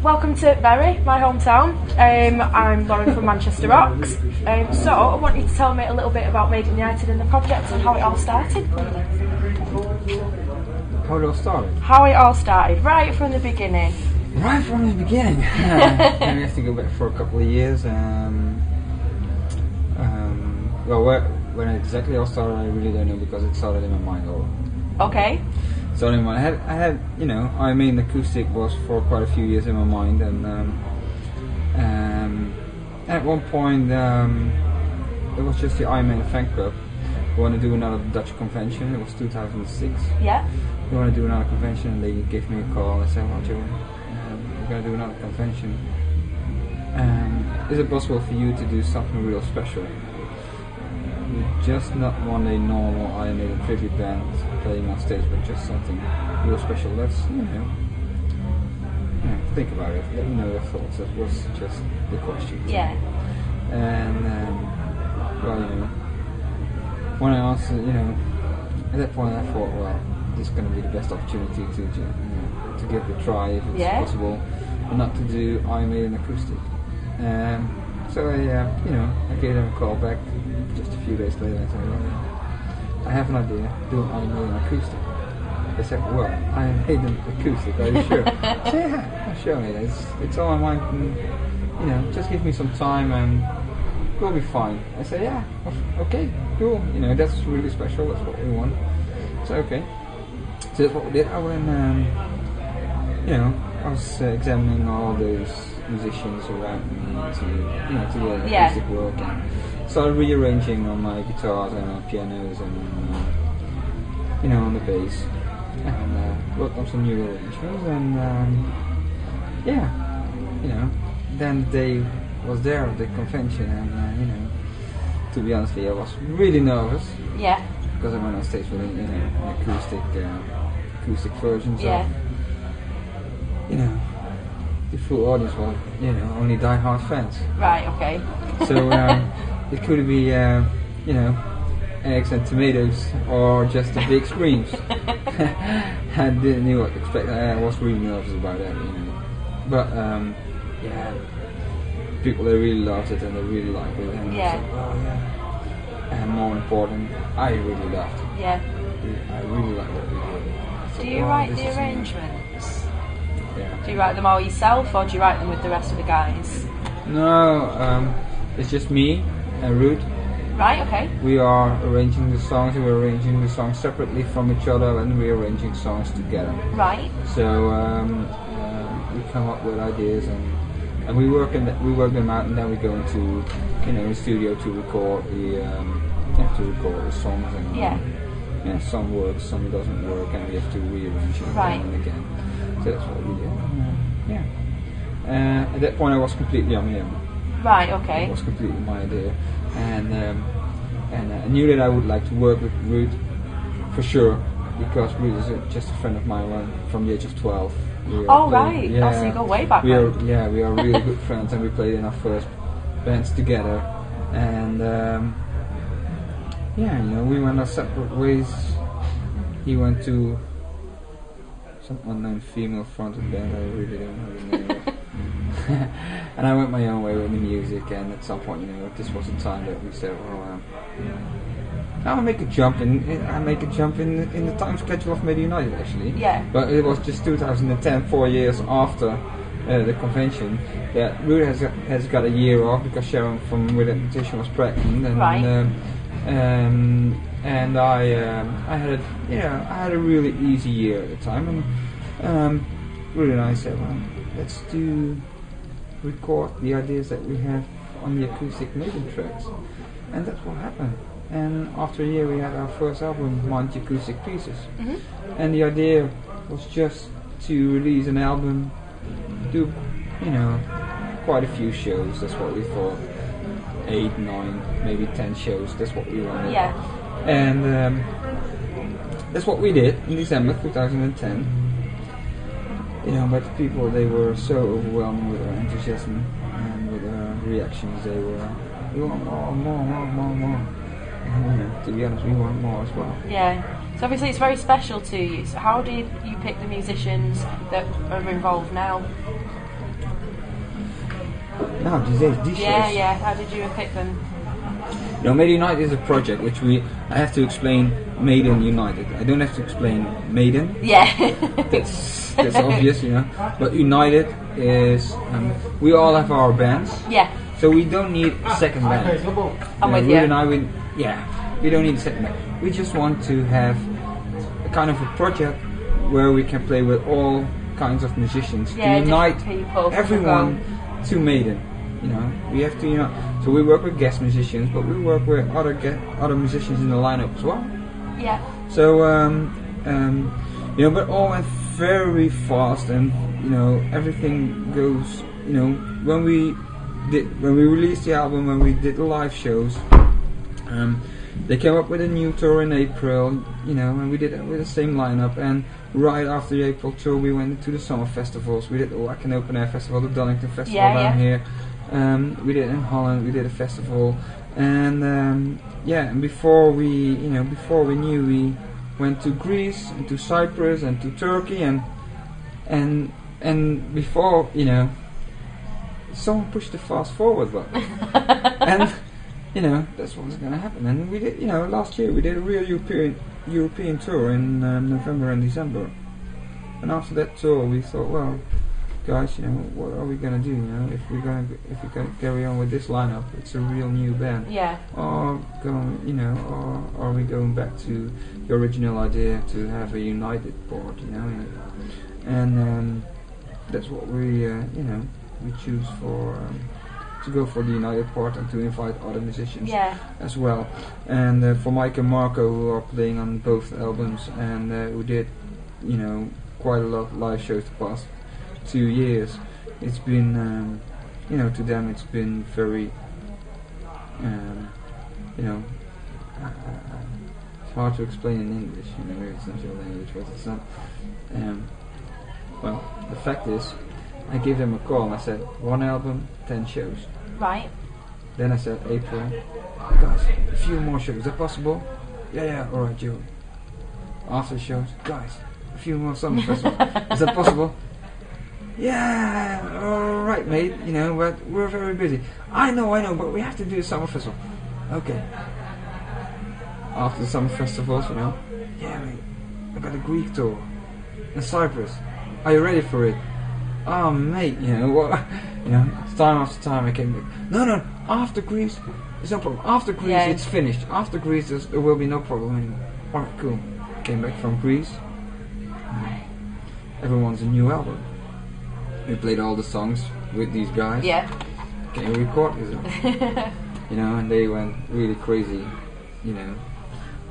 Welcome to Bury, my hometown. I'm Lauren from Manchester Rocks. So I want you to tell me a little bit about Maiden UniteD and the project and how it all started. How it all started? How it all started, right from the beginning. Right from the beginning. We have to go back for a couple of years. When it exactly all started, I really don't know because it started in my mind all. Okay. Started in my head. I had, I mean, acoustic was for quite a few years in my mind, and at one point it was just the Iron Man fan club. We want to do another Dutch convention. It was 2006. Yeah. We want to do another convention, and they gave me a call and said, "Well, Joey, we're going to do another convention. Is it possible for you to do something real special? Just not one a normal Iron Maiden tribute band playing on stage, but just something real special. Let's, think about it. Let me know your thoughts." That was just the question. Yeah. And when I answered, at that point I thought, well, this is going to be the best opportunity to give it a try if it's possible, but not to do Iron Maiden acoustic. So I gave them a call back just a few days later and said, "Well, I have an idea, do Iron Maiden acoustic." They said, "Well, Iron Maiden acoustic, are you sure?" I said, "Yeah, sure, mate. It's on my mind, and, just give me some time and we'll be fine." I said, "Yeah, okay, cool. That's really special. That's what we want." So okay, so that's what we did. I went, I was examining all those musicians around me to do acoustic work, and started rearranging on my guitars and on pianos and on the bass, and worked on some new arrangements, and then the day was there at the convention, and to be honest with you, I was really nervous. Yeah. Because I went on stage with an acoustic version. So, the full audience was, only die-hard fans. Right. Okay. So it could be, eggs and tomatoes or just the big screams. I didn't know what to expect. I was really nervous about that, But people, they really loved it and they really liked it. And yeah. Said, "Oh yeah." And more important, I really loved it. Yeah. I really liked it. Do you write the arrangements? Yeah. Do you write them all yourself, or do you write them with the rest of the guys? No, it's just me and Ruud. Right, okay. We are arranging the songs, and we're arranging the songs separately from each other, and we're arranging songs together. Right. So we come up with ideas, and we work them out, and then we go into the studio to record the songs, and some works, some doesn't work, and we have to rearrange it again and again. So that's what we did. At that point, I was completely on my own. Right. Okay. It was completely my idea, and I knew that I would like to work with Ruud for sure, because Ruud is just a friend of mine from the age of 12. Right. Yeah. So you go way back. We are really good friends, and we played in our first bands together, and we went our separate ways. He went to some unknown female fronted band, I really don't know the name of. And I went my own way with the music, and at some point, this was the time that we said, well, I'll make a jump in the time schedule of Maiden UniteD, actually. Yeah. But it was just 2010, 4 years after the convention, that Ruud has got a year off because Sharon from With Reputation was pregnant, and and I had a really easy year at the time, and Ruud and I said, well, let's record the ideas that we have on the acoustic Maiden tracks, and that's what happened. And after a year, we had our first album, Mind Acoustic Pieces, and the idea was just to release an album, do quite a few shows. That's what we thought, 8, 9, maybe 10 shows. That's what we wanted. Yeah. And that's what we did in December 2010. But the people, they were so overwhelmed with our enthusiasm and with our reactions. They want more. And, to be honest, we want more as well. Yeah. So obviously it's very special to you. So how did you pick the musicians that are involved now? No, these shows. Yeah. How did you pick them? You know, Maiden UniteD is a project which I have to explain Maiden UniteD. I don't have to explain Maiden. Yeah. That's obvious, you know. But UniteD is, we all have our bands. Yeah. So we don't need a second band. I'm with Ruud you. and I, we don't need a second band. We just want to have a kind of a project where we can play with all kinds of musicians to unite everyone to Maiden. You know, we have to unite. So we work with guest musicians, but we work with other musicians in the lineup as well. Yeah. So you know, but all went very fast, and you know, everything goes. You know, when we released the album, when we did the live shows, they came up with a new tour in April. You know, and we did it with the same lineup. And right after the April tour, we went into the summer festivals. We did the Wacken Open Air Festival, the Donington Festival down here. We did it in Holland. We did a festival, and and before we knew, we went to Greece and to Cyprus and to Turkey, and before, you know, someone pushed the fast forward button, and you know, that's what was going to happen. And we did, you know, last year we did a real European tour in November and December, and after that tour we thought, well, guys, you know, what are we gonna do? You know, if we're gonna carry on with this lineup, it's a real new band. Yeah. Or are we going back to the original idea to have a united board? You know, and that's what we we choose for to go for the united part and to invite other musicians as well. And for Mike and Marco, who are playing on both albums, and who did, you know, quite a lot of live shows the past 2 years, it's been you know, to them it's been very you know, it's hard to explain in English, you know, maybe it's not your language, but it's not well, the fact is, I gave them a call and I said, 1 album, 10 shows. Right. Then I said, April, guys, a few more shows, is that possible? Yeah, alright, Joe. After the shows, guys, a few more summer festivals, is that possible? Yeah, alright, mate, you know, but we're very busy. I know, but we have to do a summer festival. Okay. After the summer festivals, you know, yeah, mate, I got a Greek tour in Cyprus. Are you ready for it? Oh, mate, you know what? You know, time after time I came back. No, after Greece, it's no problem. After Greece, it's finished. After Greece, there will be no problem anymore. Alright, cool. Came back from Greece. Everyone's a new album. We played all the songs with these guys. Yeah. Can you record this? You know, and they went really crazy, you know,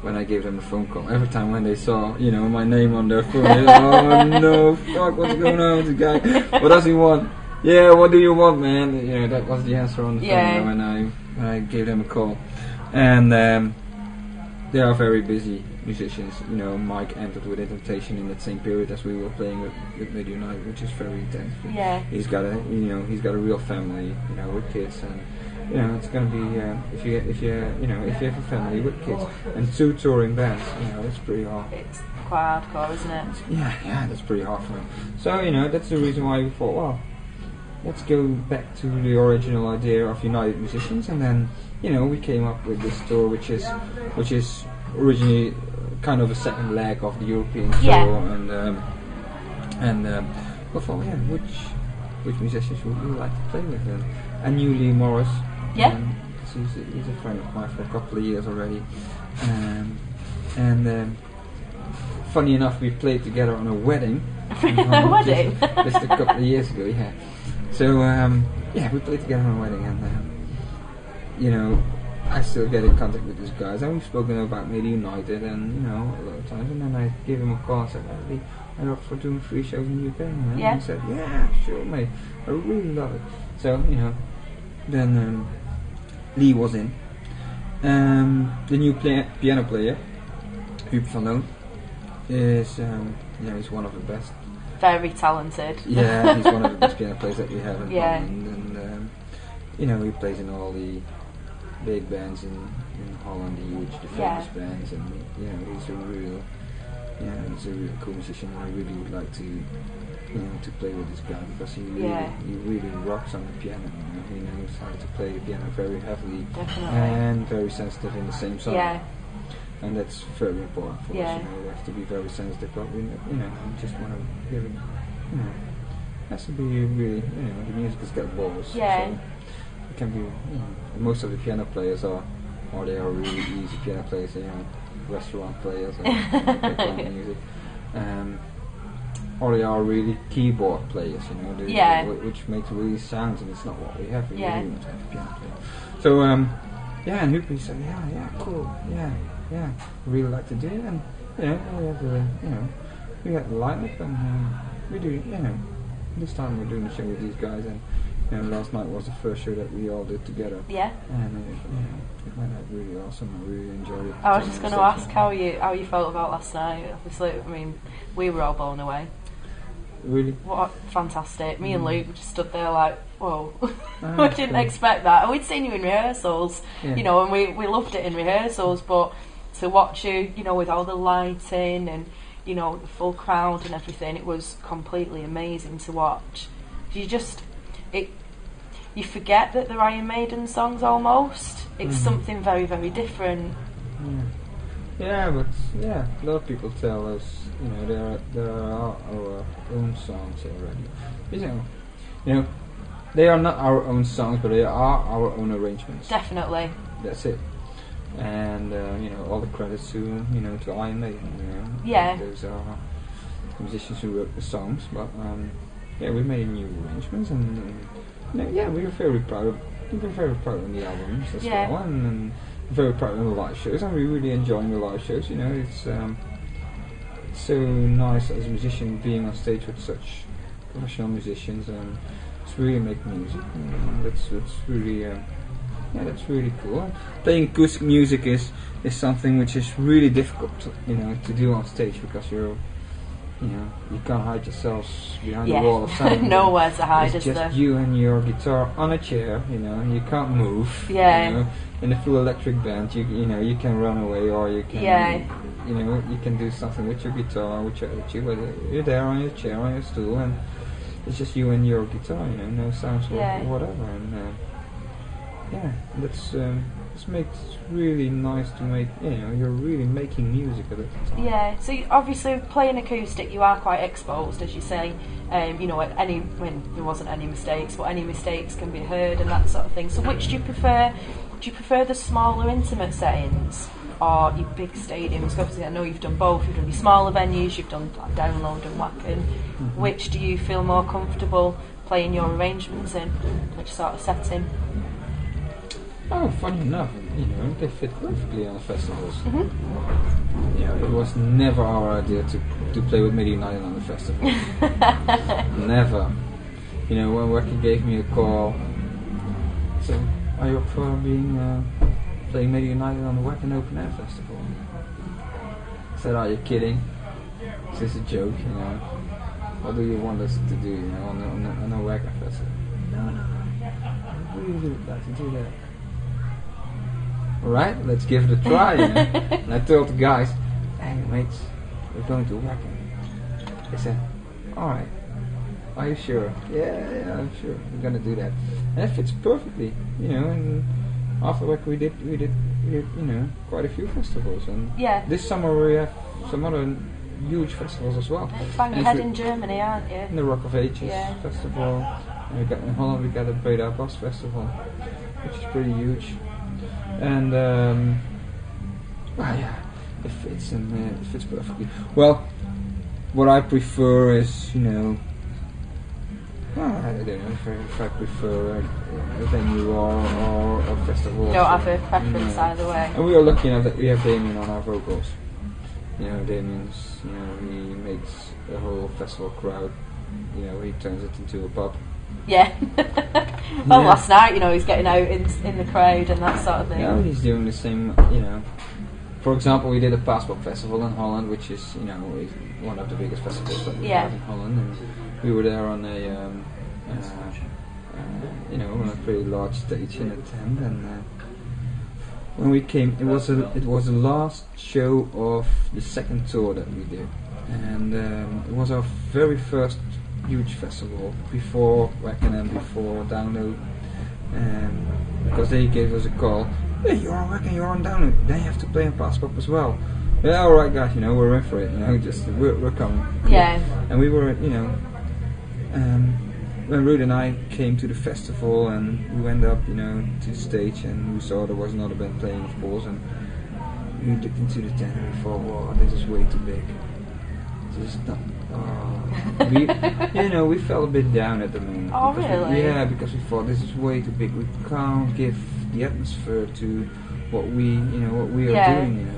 when I gave them a phone call. Every time when they saw, you know, my name on their phone, they said, oh no, fuck, what's going on with this guy? What does he want? Yeah, what do you want, man? You know, that was the answer on the phone, you know, when I gave them a call. And they are very busy musicians. You know, Mike entered with Temptation in that same period as we were playing with Maiden UniteD, which is very intense. Yeah. He's got a real family, you know, with kids, and you know, it's gonna be if you have a family with kids and 2 touring bands, you know, it's pretty hard. It's quite hardcore, isn't it? Yeah, that's pretty hard for him. So you know, that's the reason why we thought, well, let's go back to the original idea of United Musicians, and then, you know, we came up with this tour, which is originally kind of a second leg of the European tour, and we thought, yeah, which musicians would we like to play with? And knew Lee Morris. Yeah. He's a friend of mine for a couple of years already, and funny enough, we played together on a wedding. A wedding? Just a couple of years ago, yeah. So we played together on a wedding, and you know, I still get in contact with these guys, and we've spoken about Maiden UniteD, and you know, a lot of times. And then I gave him a call and said, "I'm up for doing 3 shows in the UK." And he said, "Yeah, sure, mate. I really love it." So you know, then Lee was in. The new piano player, Huub van Loon, is he's one of the best. Very talented. Yeah, he's one of the best piano players that we have in Holland, and you know, he plays in all the big bands in Holland, the famous bands, and you know, he's a real cool musician. And I really would like to to play with this guy, because he really rocks on the piano. He knows how to play the piano very heavily and very sensitive in the same song. Yeah. And that's very important for us. We have to be very sensitive, but we just want to give it. It has to be really, the music has got balls. Yeah. So it can be. Most of the piano players are they are really easy piano players. Restaurant players or background music. Or they are really keyboard players, which makes really sounds, and it's not what we have. We really want to have a piano player. So, and Hoopy said, cool, really like to do it, and we have we got the lineup, and we do, this time we're doing a show with these guys, and last night was the first show that we all did together. Yeah. And it went out really awesome. I really enjoyed it. I was just going to ask how you felt about last night. Obviously, I mean, we were all blown away. Really? What fantastic. Me and Luke just stood there like, whoa. We didn't expect that. And we'd seen you in rehearsals, and we loved it in rehearsals, but to watch you, with all the lighting and, the full crowd and everything, it was completely amazing to watch. You forget that they're Iron Maiden songs almost. It's something very, very different. Yeah, but a lot of people tell us, there are our own songs already. They are not our own songs, but they are our own arrangements. Definitely. That's it. And all the credits to Iron Maiden. Those are musicians who wrote the songs, but we made new arrangements, and we were very proud of. We've been very proud of the albums as well, and very proud of the live shows, and we really enjoying the live shows. It's so nice as a musician being on stage with such professional musicians, and it's really make music. And that's really that's really cool. And playing acoustic music is something which is really difficult, to do on stage, because you can't hide yourselves behind the wall of sound. Nowhere to hide, it's just you and your guitar on a chair, you can't move. Yeah. In a full electric band, you can run away, or you can, you can do something with your guitar, with your attitude, but you're there on your chair, on your stool, and it's just you and your guitar, no sounds or whatever, and it's makes really nice to make, you're really making music at the time. Yeah, so obviously playing acoustic, you are quite exposed, as you say, when there wasn't any mistakes, but any mistakes can be heard and that sort of thing. So which do you prefer? Do you prefer the smaller intimate settings or your big stadiums? Obviously I know you've done both, you've done your smaller venues, you've done like Download and Wacken. Which do you feel more comfortable playing your arrangements in? Which sort of setting? Oh, funny enough, they fit perfectly on the festivals. It was never our idea to play with Maiden UniteD on the festival. Never. When Wacky gave me a call, said, "Are you up for playing Maiden UniteD on the Wacken Open Air Festival?" I said, "Are you kidding? Is this a joke? What do you want us to do? On a Wacken Festival?" No. I really would like to do that. Alright, let's give it a try. And I told the guys, "Hey mates, we're going to Wacken." They said, "Alright, are you sure?" Yeah, I'm sure. We're gonna do that. And it fits perfectly, and after Wacken we did quite a few festivals, and this summer we have some other huge festivals as well. Bang your head in Germany, aren't you? In the Rock of Ages festival. And in Holland we got a Breda Bos festival, which is pretty huge. And it fits perfectly. Well, what I prefer is, I don't know if I prefer a venue or a festival. You don't have a preference either way. And we are lucky enough that we have Damien on our vocals. Damien's, he makes a whole festival crowd, he turns it into a pub. Yeah. Well, last night, he's getting out in the crowd and that sort of thing. Yeah, he's doing the same, For example, we did a Passport Festival in Holland, which is, one of the biggest festivals that we have in Holland. And we were there on on a pretty large stage in a tent. And when we came, it was the last show of the second tour that we did. And it was our very first huge festival before Wacken and before Download, because they gave us a call. Hey, you're on Wacken, you're on Download. Then you have to play in Passpop as well. Yeah, all right, guys. We're in for it. Just we're coming. Cool. Yeah. And we were, when Ruud and I came to the festival and we went up, to the stage and we saw there was another band playing, of course, and we looked into the tent and we thought, wow, this is way too big. This is not. We felt a bit down at the moment. Oh, really? Because we thought this is way too big. We can't give the atmosphere to what we are doing.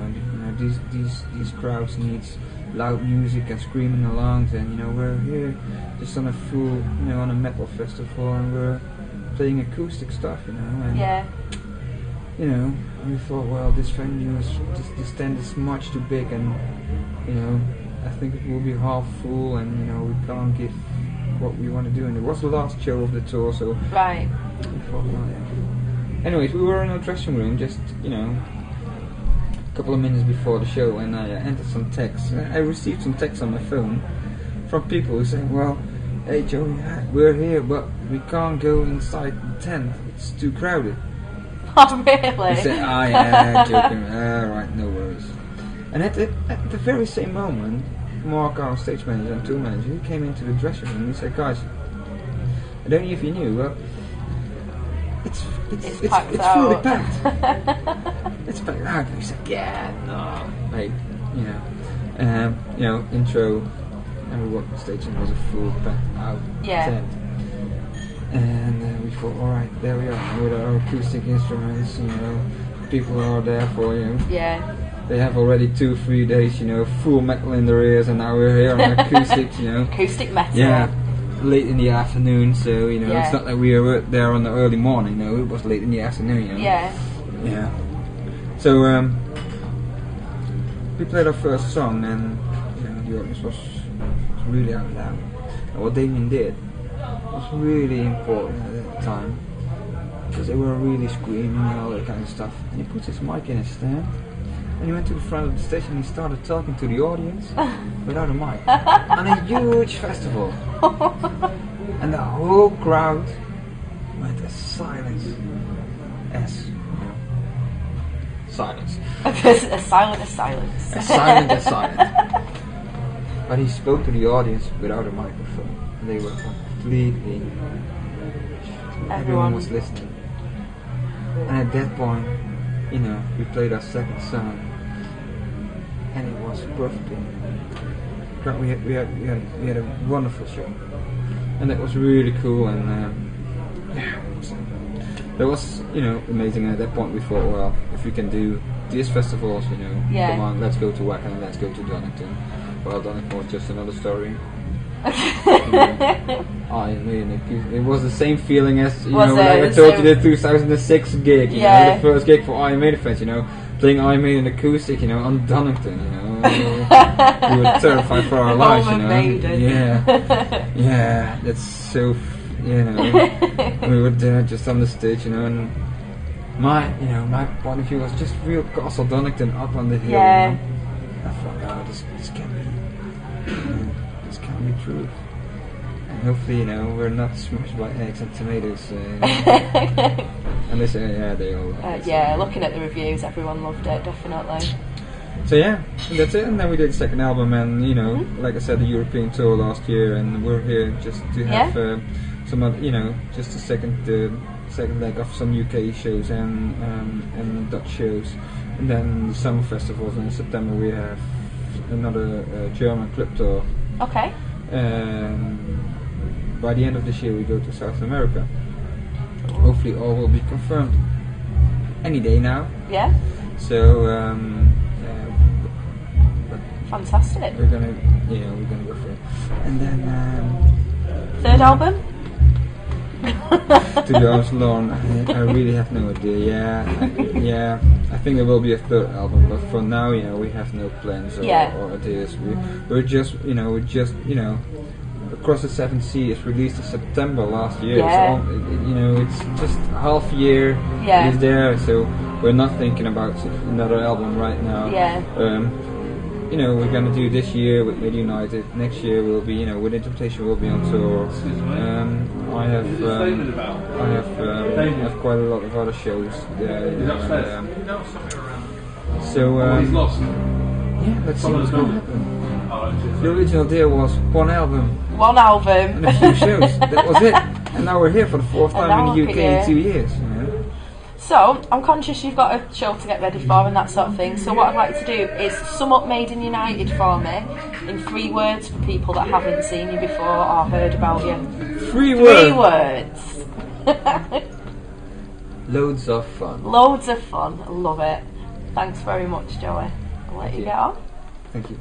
These crowds needs loud music and screaming along, and we're here just on a full, on a metal festival, and we're playing acoustic stuff, and we thought, well, this venue is this tent is much too big, and I think it will be half full, and we can't give what we want to do. And it was the last show of the tour, so right. We thought, well, yeah. Anyways, we were in our dressing room, just a couple of minutes before the show, and I entered some texts. I received some texts on my phone from people who saying, well, hey Joey, we're here, but we can't go inside the tent, it's too crowded. Oh, really? I said, yeah, joking, right, no worries. And at the very same moment, Mark, our stage manager and tour manager, he came into the dressing room and he said, guys, I don't know if you knew, but it's really packed. It's packed out. And he said, yeah, no, mate, intro, and we walked on stage and it was a full packed out tent. And we thought, alright, there we are, with our acoustic instruments, people are there for you. Yeah. They have already 2-3 days, full metal in their ears, and now we're here on acoustics, Acoustic metal. Yeah, late in the afternoon, so, it's not like we were there on the early morning, no, it was late in the afternoon, Yeah. Yeah. So, we played our first song, and, the audience was really out loud. And what Damien did was really important at that time, because they were really screaming and all that kind of stuff. And he put his mic in his stand, and he went to the front of the stage and he started talking to the audience without a mic on a huge festival. And the whole crowd went as silent as silence. As silent as silence. As silent as silence. But he spoke to the audience without a microphone. And they were completely... Everyone was listening. And at that point, we played our second song. And it was perfect. We had a wonderful show, and that was really cool. And that was amazing. And at that point, we thought, well, if we can do these festivals, come on, let's go to Wacken and let's go to Donington. Well, Donington was just another story. It was the same feeling as like I told you the 2006 gig, the first gig for Iron Maiden fans, playing Iron Maiden acoustic, on Donington, we were terrified for our lives, Yeah, that's so, we were there just on the stage, and my point of view was just real Castle Donington up on the hill. I thought, oh, this can't be. This can't be true. And hopefully, we're not smashed by eggs and tomatoes. And they say, they all love it. Looking at the reviews, everyone loved it, definitely. So that's it. And then we did the second album, and like I said, the European tour last year, and we're here just to have some other, just a second leg of some UK shows and Dutch shows, and then the summer festivals. And in September we have another German club tour. Okay. By the end of this year we go to South America. Hopefully all will be confirmed any day now. Yeah. So fantastic. We're gonna go for it. And then third album? To be honest, Lauren, I really have no idea. I think there will be a third album, but for now, we have no plans or ideas. We're just Across the Seven Seas is released in September last year. So, it's just half year is there, so we're not thinking about another album right now. you know, we're going to do this year with Maiden UniteD. Next year we'll be, you know, with Interpretation we'll be on tour. I have quite a lot of other shows. Yeah, let's see what's going to happen. The original deal was one album. One album. And a few shows. That was it. And now we're here for the fourth time in the UK in 2 years. You know? So, I'm conscious you've got a show to get ready for and that sort of thing. So what I'd like to do is sum up Maiden UniteD for me in 3 words for people that haven't seen you before or heard about you. 3 words. 3 words. Loads of fun. Loads of fun. I love it. Thanks very much, Joey. I'll let you get on. Thank you.